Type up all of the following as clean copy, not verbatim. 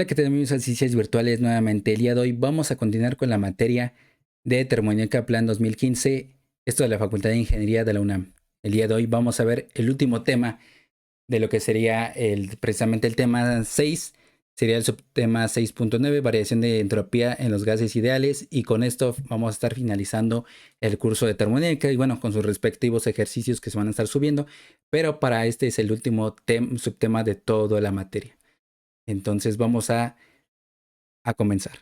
Hola, ¿qué tal amigos de Ciencias Virtuales? Nuevamente el día de hoy vamos a continuar con la materia de Termodinámica Plan 2015, esto de la Facultad de Ingeniería de la UNAM. El día de hoy vamos a ver el último tema de lo que sería precisamente el tema 6, sería el subtema 6.9, variación de entropía en los gases ideales, y con esto vamos a estar finalizando el curso de termodinámica y bueno, con sus respectivos ejercicios que se van a estar subiendo, pero para este es el último subtema de toda la materia. Entonces vamos a comenzar.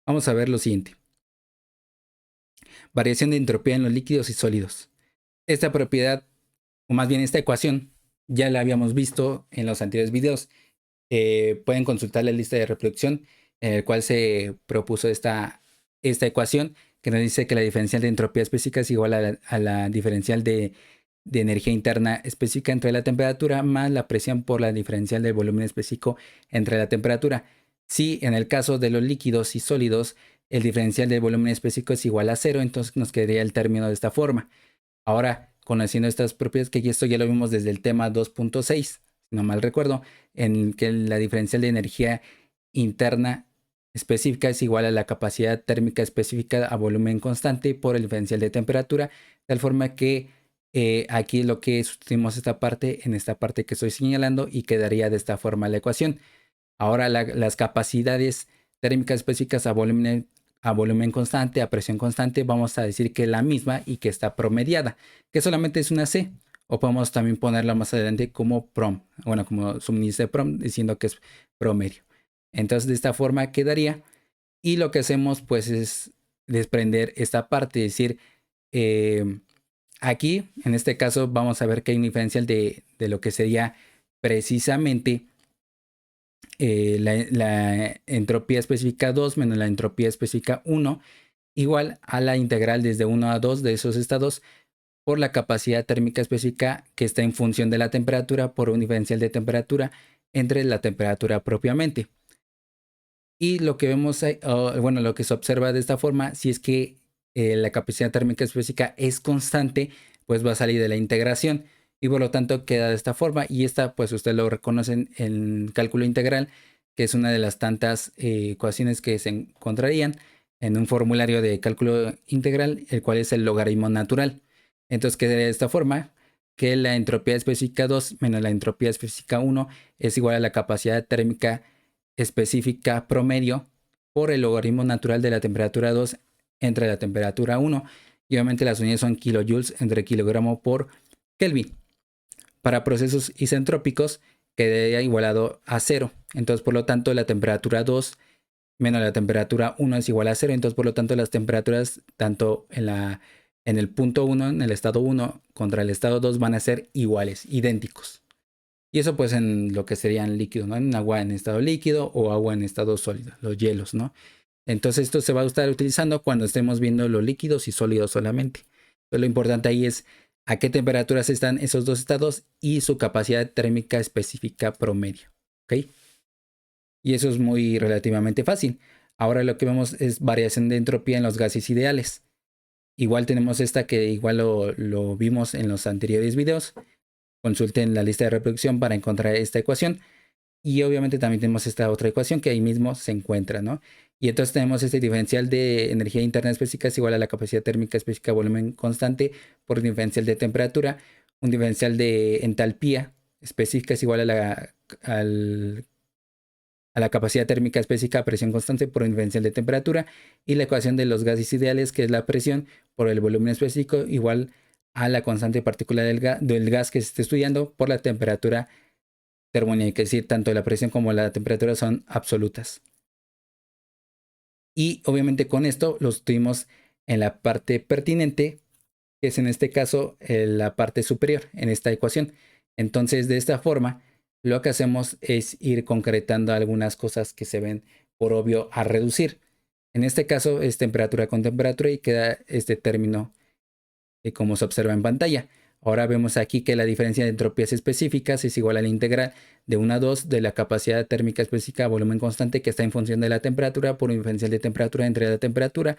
Vamos a ver lo siguiente. Variación de entropía en los líquidos y sólidos. Esta propiedad, o más bien esta ecuación, ya la habíamos visto en los anteriores videos. Pueden consultar la lista de reproducción en el cual se propuso esta ecuación que nos dice que la diferencial de entropía específica es igual a la diferencial de energía interna específica entre la temperatura más la presión por la diferencial del volumen específico entre la temperatura. Si en el caso de los líquidos y sólidos el diferencial del volumen específico es igual a 0, entonces nos quedaría el término de esta forma. Ahora, conociendo estas propiedades, que esto ya lo vimos desde el tema 2.6, si no mal recuerdo, en que la diferencial de energía interna específica es igual a la capacidad térmica específica a volumen constante por el diferencial de temperatura, de tal forma que aquí lo que sustituimos esta parte en esta parte que estoy señalando y quedaría de esta forma la ecuación. Ahora las capacidades térmicas específicas a volumen constante, a presión constante, vamos a decir que es la misma y que está promediada, que solamente es una C. O podemos también ponerla más adelante como prom, bueno, como subíndice de prom, diciendo que es promedio. Entonces de esta forma quedaría. Y lo que hacemos pues es desprender esta parte, es decir, aquí en este caso vamos a ver que hay un diferencial de lo que sería precisamente la entropía específica 2 menos la entropía específica 1 igual a la integral desde 1 a 2 de esos estados por la capacidad térmica específica que está en función de la temperatura por un diferencial de temperatura entre la temperatura propiamente. Y lo que vemos, bueno, lo que se observa de esta forma, si es que la capacidad térmica específica es constante, pues va a salir de la integración y por lo tanto queda de esta forma. Y esta, pues usted lo reconocen en cálculo integral, que es una de las tantas ecuaciones que se encontrarían en un formulario de cálculo integral, el cual es el logaritmo natural. Entonces quedaría de esta forma, que la entropía específica 2 menos la entropía específica 1 es igual a la capacidad térmica específica promedio por el logaritmo natural de la temperatura 2 entre la temperatura 1. Y obviamente las unidades son kilojoules entre kilogramo por Kelvin. Para procesos isentrópicos quedaría igualado a 0. Entonces, por lo tanto, la temperatura 2 menos la temperatura 1 es igual a 0. Entonces, por lo tanto, las temperaturas tanto en el punto 1, en el estado 1 contra el estado 2 van a ser iguales, idénticos. Y eso pues en lo que serían líquidos, ¿no? En agua en estado líquido o agua en estado sólido, los hielos, ¿no? Entonces esto se va a estar utilizando cuando estemos viendo los líquidos y sólidos solamente. Pero lo importante ahí es a qué temperaturas están esos dos estados y su capacidad térmica específica promedio, ¿ok? Y eso es muy relativamente fácil. Ahora lo que vemos es variación de entropía en los gases ideales. Igual tenemos esta que igual lo vimos en los anteriores videos. Consulten la lista de reproducción para encontrar esta ecuación. Y obviamente también tenemos esta otra ecuación que ahí mismo se encuentra, ¿no? Y entonces tenemos este diferencial de energía interna específica es igual a la capacidad térmica específica volumen constante por un diferencial de temperatura. Un diferencial de entalpía específica es igual a la capacidad térmica específica a presión constante por un diferencial de temperatura. Y la ecuación de los gases ideales, que es la presión por el volumen específico, igual a la constante particular del gas que se esté estudiando por la temperatura termodinámica, es decir, tanto la presión como la temperatura son absolutas. Y obviamente con esto lo tuvimos en la parte pertinente, que es en este caso la parte superior en esta ecuación. Entonces, de esta forma, lo que hacemos es ir concretando algunas cosas que se ven por obvio a reducir. En este caso es temperatura con temperatura y queda este término como se observa en pantalla. Ahora vemos aquí que la diferencia de entropías específicas es igual a la integral de 1 a 2 de la capacidad térmica específica a volumen constante que está en función de la temperatura por un diferencial de temperatura entre la temperatura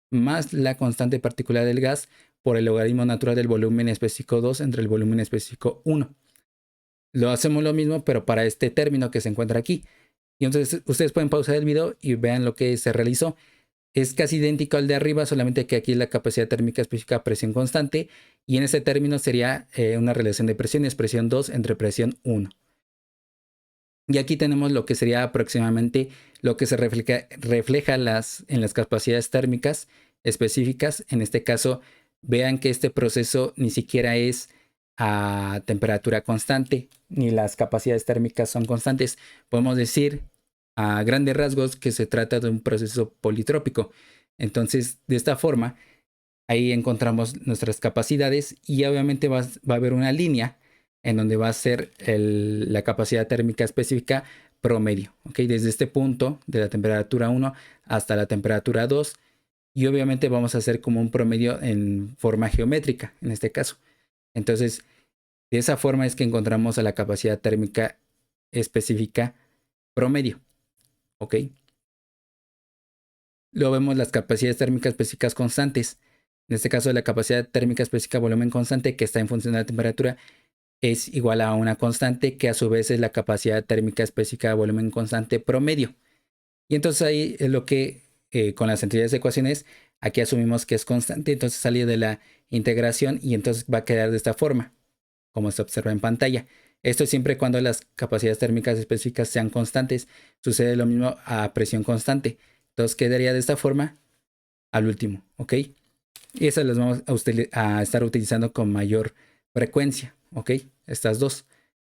más la constante particular del gas por el logaritmo natural del volumen específico 2 entre el volumen específico 1. lo hacemos lo mismo, pero para este término que se encuentra aquí. Y entonces ustedes pueden pausar el video y vean lo que se realizó. Es casi idéntico al de arriba, solamente que aquí la capacidad térmica específica a presión constante. Y en este término sería una relación de presiones, presión 2 entre presión 1. Y aquí tenemos lo que sería aproximadamente lo que se refleja en las capacidades térmicas específicas. En este caso, vean que este proceso ni siquiera es a temperatura constante, ni las capacidades térmicas son constantes. Podemos decir a grandes rasgos que se trata de un proceso politrópico. Entonces, de esta forma, ahí encontramos nuestras capacidades y obviamente va a haber una línea en donde va a ser la capacidad térmica específica promedio, ¿ok? Desde este punto de la temperatura 1 hasta la temperatura 2 y obviamente vamos a hacer como un promedio en forma geométrica en este caso. Entonces, de esa forma es que encontramos a la capacidad térmica específica promedio, ¿ok? Luego vemos las capacidades térmicas específicas constantes. En este caso, la capacidad térmica específica volumen constante, que está en función de la temperatura, es igual a una constante que a su vez es la capacidad térmica específica volumen constante promedio. Y entonces ahí es lo que con las anteriores ecuaciones, aquí asumimos que es constante, entonces sale de la integración y entonces va a quedar de esta forma, como se observa en pantalla. Esto siempre cuando las capacidades térmicas específicas sean constantes. Sucede lo mismo a presión constante. Entonces quedaría de esta forma al último, ¿ok? Y esas las vamos a estar utilizando con mayor frecuencia, ¿ok? Estas dos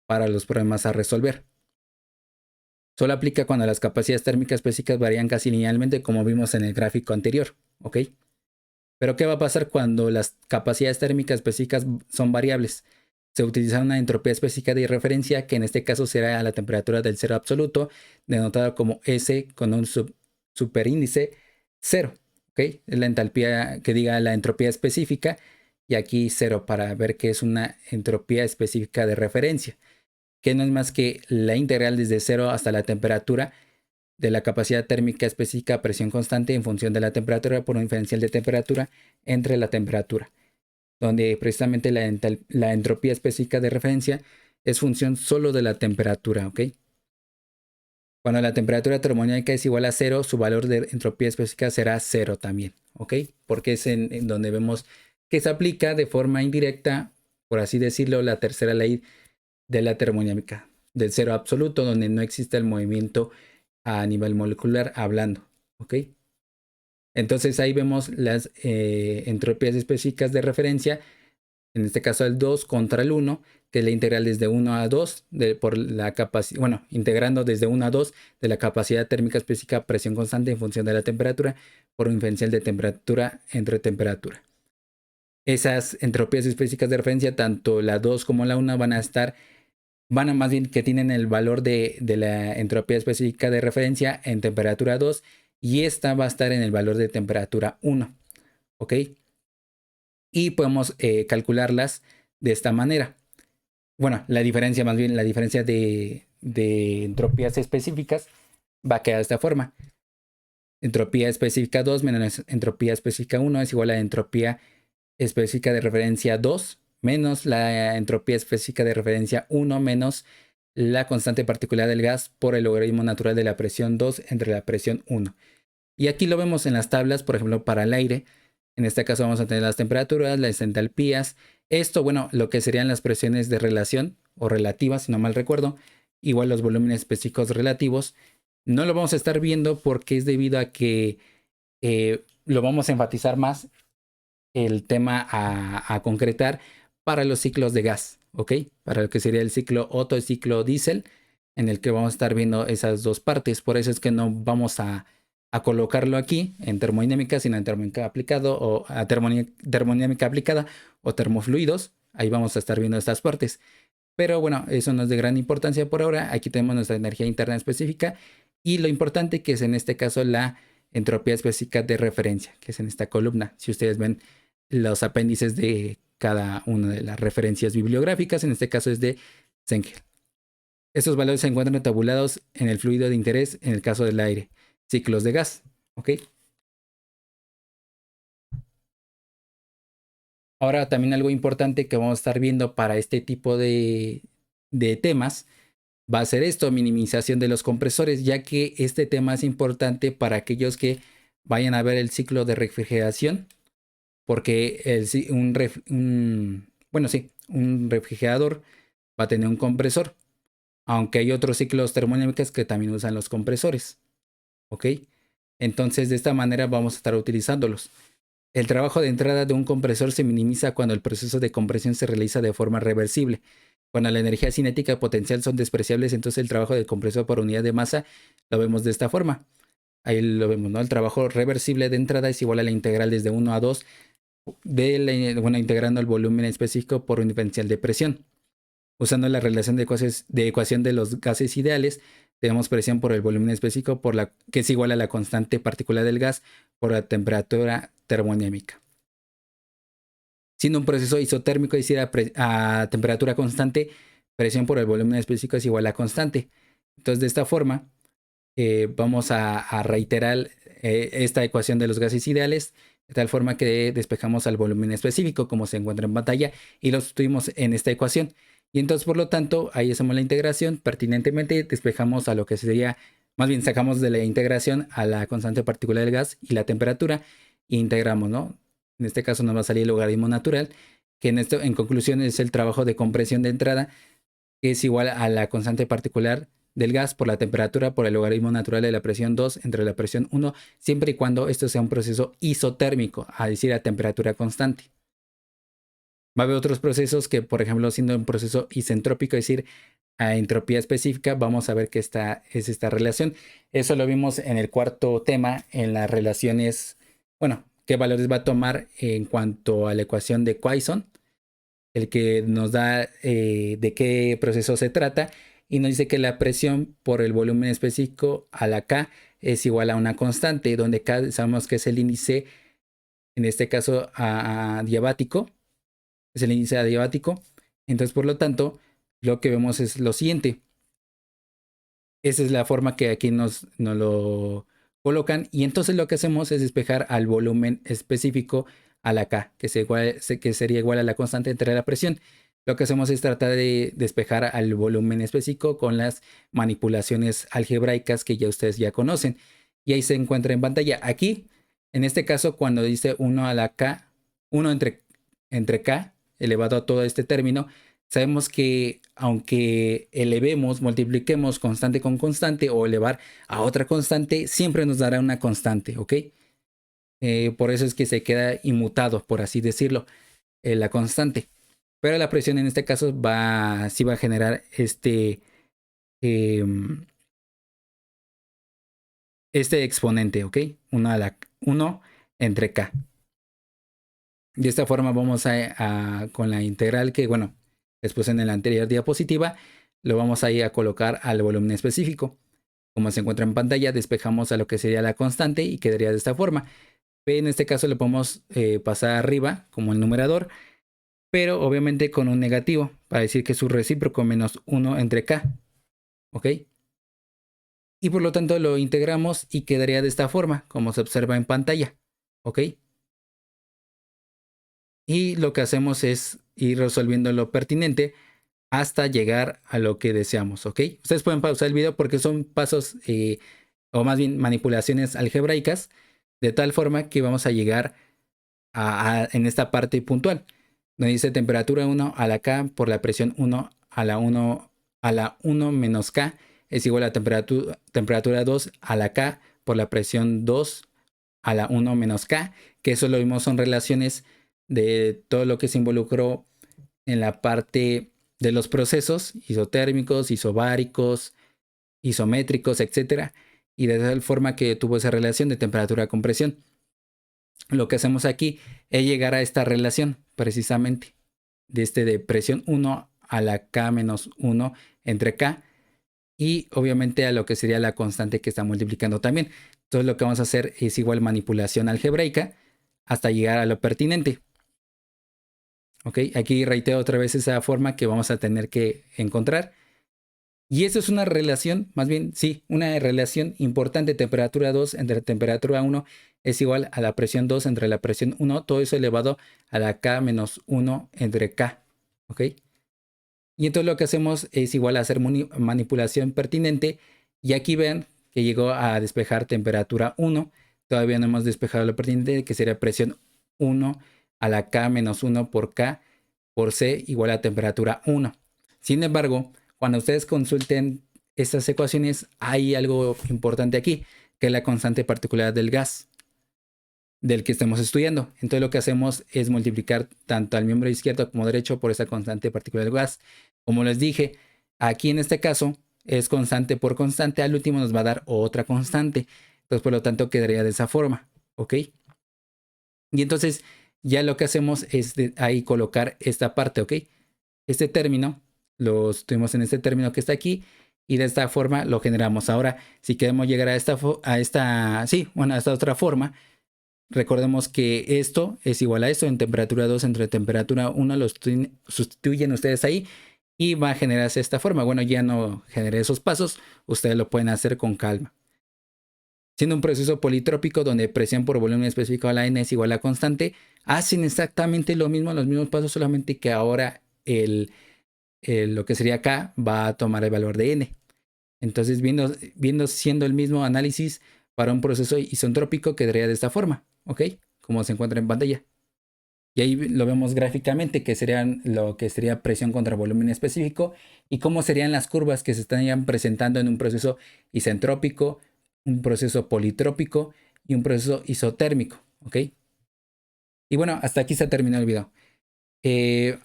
para los problemas a resolver. Solo aplica cuando las capacidades térmicas específicas varían casi linealmente como vimos en el gráfico anterior, ¿ok? Pero ¿qué va a pasar cuando las capacidades térmicas específicas son variables? Se utiliza una entropía específica de referencia que en este caso será a la temperatura del cero absoluto, denotada como S con un superíndice 0. ¿Ok? Es la entalpía que diga la entropía específica y aquí 0 para ver que es una entropía específica de referencia, que no es más que la integral desde 0 hasta la temperatura de la capacidad térmica específica a presión constante en función de la temperatura por un diferencial de temperatura entre la temperatura, donde precisamente la entropía específica de referencia es función solo de la temperatura, ¿ok? Cuando la temperatura termodinámica es igual a 0, su valor de entropía específica será 0 también, ¿ok? Porque es en donde vemos que se aplica de forma indirecta, por así decirlo, la tercera ley de la termodinámica, del cero absoluto, donde no existe el movimiento a nivel molecular hablando, ¿ok? Entonces ahí vemos las entropías específicas de referencia, en este caso el 2 contra el 1, que es la integral desde 1 a 2, por la capacidad, bueno, integrando desde 1 a 2 de la capacidad térmica específica a presión constante en función de la temperatura por un diferencial de temperatura entre temperatura. Esas entropías específicas de referencia, tanto la 2 como la 1 van a más bien que tienen el valor de la entropía específica de referencia en temperatura 2 y esta va a estar en el valor de temperatura 1, ¿ok? Y podemos calcularlas de esta manera. Bueno, la diferencia, más bien la diferencia de entropías específicas va a quedar de esta forma. Entropía específica 2 menos entropía específica 1 es igual a entropía específica de referencia 2 menos la entropía específica de referencia 1 menos la constante particular del gas por el logaritmo natural de la presión 2 entre la presión 1. Y aquí lo vemos en las tablas, por ejemplo, para el aire. En este caso vamos a tener las temperaturas, las entalpías. Esto, bueno, lo que serían las presiones de relación o relativas, si no mal recuerdo. Igual los volúmenes específicos relativos. No lo vamos a estar viendo porque es debido a que lo vamos a enfatizar más el tema a concretar para los ciclos de gas, ¿ok? Para lo que sería el ciclo Otto y ciclo Diesel, en el que vamos a estar viendo esas dos partes. Por eso es que no vamos a colocarlo aquí en termodinámica, sino en termodinámica aplicado o a termodinámica aplicada o termofluidos. Ahí vamos a estar viendo estas partes. Pero bueno, eso no es de gran importancia por ahora. Aquí tenemos nuestra energía interna específica y lo importante que es en este caso la entropía específica de referencia, que es en esta columna. Si ustedes ven los apéndices de cada una de las referencias bibliográficas, en este caso es de Zengel. Estos valores se encuentran tabulados en el fluido de interés en el caso del aire, ciclos de gas, ¿ok? Ahora también algo importante que vamos a estar viendo para este tipo de temas va a ser esto, minimización de los compresores, ya que este tema es importante para aquellos que vayan a ver el ciclo de refrigeración, porque un refrigerador va a tener un compresor, aunque hay otros ciclos termodinámicos que también usan los compresores, ¿ok? Entonces de esta manera vamos a estar utilizándolos. El trabajo de entrada de un compresor se minimiza cuando el proceso de compresión se realiza de forma reversible. Cuando la energía cinética y potencial son despreciables, entonces el trabajo del compresor por unidad de masa lo vemos de esta forma. Ahí lo vemos, ¿no? El trabajo reversible de entrada es igual a la integral desde 1 a 2 integrando el volumen específico por un diferencial de presión. Usando la relación de ecuación de los gases ideales, tenemos presión por el volumen específico que es igual a la constante particular del gas por la temperatura termodinámica. Siendo un proceso isotérmico, es decir, a temperatura constante, presión por el volumen específico es igual a constante. Entonces, de esta forma, vamos a reiterar esta ecuación de los gases ideales, de tal forma que despejamos al volumen específico, como se encuentra en pantalla, y lo sustituimos en esta ecuación. Y entonces, por lo tanto, ahí hacemos la integración. Pertinentemente, despejamos a lo que sería, más bien sacamos de la integración a la constante particular del gas y la temperatura, e integramos, ¿no? En este caso nos va a salir el logaritmo natural, que en conclusión es el trabajo de compresión de entrada, que es igual a la constante particular del gas por la temperatura por el logaritmo natural de la presión 2 entre la presión 1, siempre y cuando esto sea un proceso isotérmico, es decir, a temperatura constante. Va a haber otros procesos que, por ejemplo, siendo un proceso isentrópico, es decir, a entropía específica, vamos a ver que es esta relación. Eso lo vimos en el cuarto tema, en las relaciones, bueno, qué valores va a tomar en cuanto a la ecuación de Quaison, el que nos da de qué proceso se trata, y nos dice que la presión por el volumen específico a la K es igual a una constante, donde K sabemos que es el índice, en este caso adiabático, es el índice adiabático. Entonces, por lo tanto, lo que vemos es lo siguiente. Esa es la forma que aquí nos lo colocan. Y entonces lo que hacemos es despejar al volumen específico a la K, que sería igual a la constante entre la presión. Lo que hacemos es tratar de despejar al volumen específico con las manipulaciones algebraicas que ya ustedes ya conocen. Y ahí se encuentra en pantalla. Aquí, en este caso, cuando dice 1 a la K, 1 entre K elevado a todo este término, sabemos que aunque elevemos, multipliquemos constante con constante o elevar a otra constante, siempre nos dará una constante, ¿ok? Por eso es que se queda inmutado, por así decirlo, la constante. Pero la presión en este caso sí va a generar em, este exponente, ¿ok? 1 entre K. De esta forma vamos con la integral que, bueno, después en la anterior diapositiva, lo vamos a ir a colocar al volumen específico. Como se encuentra en pantalla, despejamos a lo que sería la constante y quedaría de esta forma. En este caso le podemos pasar arriba como el numerador, pero obviamente con un negativo, para decir que es su recíproco menos 1 entre K. ¿Ok? Y por lo tanto lo integramos y quedaría de esta forma, como se observa en pantalla. ¿Ok? Y lo que hacemos es ir resolviendo lo pertinente hasta llegar a lo que deseamos, ¿ok? Ustedes pueden pausar el video porque son pasos o más bien manipulaciones algebraicas de tal forma que vamos a llegar en esta parte puntual, donde dice temperatura 1 a la K por la presión 1 a la 1 menos K es igual a temperatura 2 a la K por la presión 2 a la 1 menos K, que eso lo vimos son relaciones de todo lo que se involucró en la parte de los procesos isotérmicos, isobáricos, isométricos, etcétera, y de tal forma que tuvo esa relación de temperatura con presión. Lo que hacemos aquí es llegar a esta relación precisamente de presión 1 a la K menos 1 entre K y obviamente a lo que sería la constante que está multiplicando también. Entonces lo que vamos a hacer es igual manipulación algebraica hasta llegar a lo pertinente. ¿Ok? Aquí reitero otra vez esa forma que vamos a tener que encontrar. Y eso es una relación, más bien, sí, una relación importante. Temperatura 2 entre temperatura 1 es igual a la presión 2 entre la presión 1. Todo eso elevado a la K menos 1 entre K. ¿Ok? Y entonces lo que hacemos es igual a hacer manipulación pertinente. Y aquí ven que llegó a despejar temperatura 1. Todavía no hemos despejado lo pertinente, que sería presión 1 a la K menos 1 por K por C igual a temperatura 1. Sin embargo, cuando ustedes consulten estas ecuaciones, hay algo importante aquí, que es la constante particular del gas del que estemos estudiando. Entonces lo que hacemos es multiplicar tanto al miembro izquierdo como derecho por esa constante particular del gas. Como les dije, aquí en este caso es constante por constante, al último nos va a dar otra constante. Entonces por lo tanto quedaría de esa forma, ¿ok? Y entonces ya lo que hacemos es ahí colocar esta parte, ¿ok? Este término lo tuvimos en este término que está aquí y de esta forma lo generamos. Ahora, si queremos llegar a esta otra forma, recordemos que esto es igual a esto en temperatura 2 entre temperatura 1, lo sustituyen ustedes ahí y va a generarse esta forma. Bueno, ya no generé esos pasos, ustedes lo pueden hacer con calma. Siendo un proceso politrópico donde presión por volumen específico a la N es igual a constante, hacen exactamente lo mismo, los mismos pasos, solamente que ahora lo que sería K va a tomar el valor de N. Entonces, viendo siendo el mismo análisis para un proceso isentrópico, quedaría de esta forma, ¿ok? Como se encuentra en pantalla. Y ahí lo vemos gráficamente, que serían lo que sería presión contra volumen específico y cómo serían las curvas que se estarían presentando en un proceso isentrópico, un proceso politrópico y un proceso isotérmico, ¿ok? Y bueno, hasta aquí se terminó el video.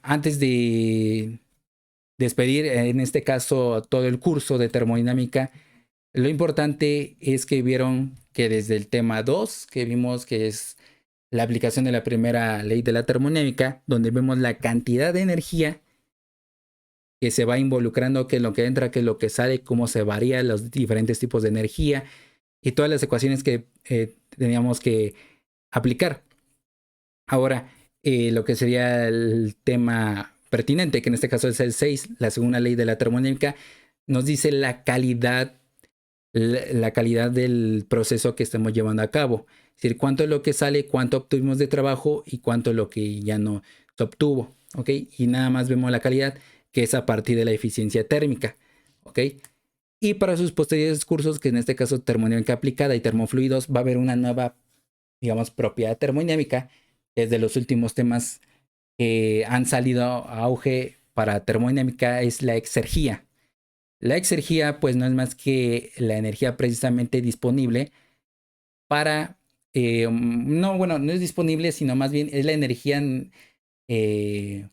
Antes de despedir, en este caso, todo el curso de termodinámica, lo importante es que vieron que desde el tema 2, que vimos que es la aplicación de la primera ley de la termodinámica, donde vemos la cantidad de energía que se va involucrando, que es lo que entra, que es lo que sale, cómo se varían los diferentes tipos de energía y todas las ecuaciones que teníamos que aplicar. Ahora, lo que sería el tema pertinente, que en este caso es el 6, la segunda ley de la termodinámica, nos dice la calidad del proceso que estamos llevando a cabo. Es decir, cuánto es lo que sale, cuánto obtuvimos de trabajo y cuánto es lo que ya no se obtuvo. ¿Ok? Y nada más vemos la calidad, que es a partir de la eficiencia térmica. ¿Ok? Y para sus posteriores cursos, que en este caso termodinámica aplicada y termofluidos, va a haber una nueva, digamos, propiedad termodinámica. Es de los últimos temas que han salido a auge para termodinámica, es la exergía. La exergía, pues no es más que la energía precisamente disponible para, no es disponible, sino más bien es la energía eh,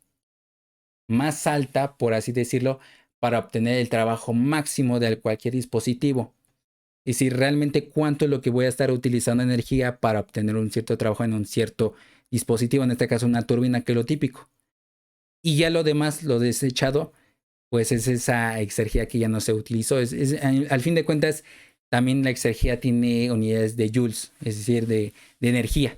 más alta, por así decirlo, para obtener el trabajo máximo de cualquier dispositivo. Y si realmente cuánto es lo que voy a estar utilizando energía para obtener un cierto trabajo en un cierto dispositivo, en este caso una turbina, que es lo típico. Y ya lo demás, lo desechado, pues es esa exergía que ya no se utilizó. Al fin de cuentas, también la exergía tiene unidades de joules, es decir, de energía.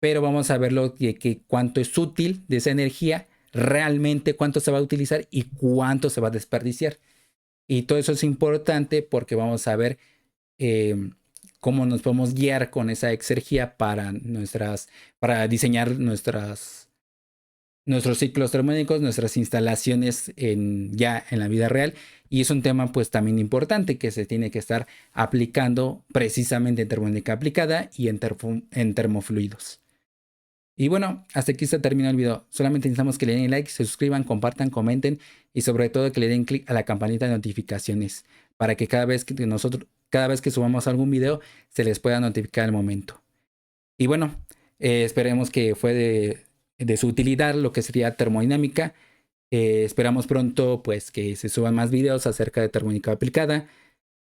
Pero vamos a verlo de que cuánto es útil de esa energía, realmente cuánto se va a utilizar y cuánto se va a desperdiciar. Y todo eso es importante porque vamos a ver cómo nos podemos guiar con esa exergía para diseñar nuestros ciclos termodinámicos, nuestras instalaciones ya en la vida real. Y es un tema pues también importante que se tiene que estar aplicando precisamente en termodinámica aplicada y en termofluidos. Y bueno, hasta aquí se terminó el video. Solamente necesitamos que le den like, se suscriban, compartan, comenten y sobre todo que le den clic a la campanita de notificaciones para que cada vez que subamos algún video se les pueda notificar al momento. Y bueno, esperemos que fue de su utilidad lo que sería termodinámica. Esperamos pronto pues que se suban más videos acerca de termodinámica aplicada,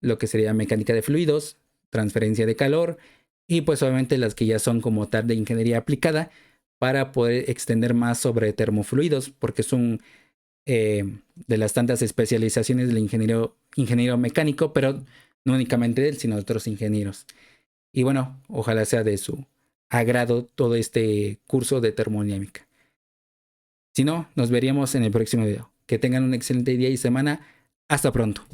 lo que sería mecánica de fluidos, transferencia de calor y pues obviamente las que ya son como tal de ingeniería aplicada para poder extender más sobre termofluidos porque son de las tantas especializaciones del ingeniero mecánico, pero no únicamente de él, sino de otros ingenieros. Y bueno, ojalá sea de su agrado todo este curso de termodinámica. Si no, nos veríamos en el próximo video. Que tengan un excelente día y semana. Hasta pronto.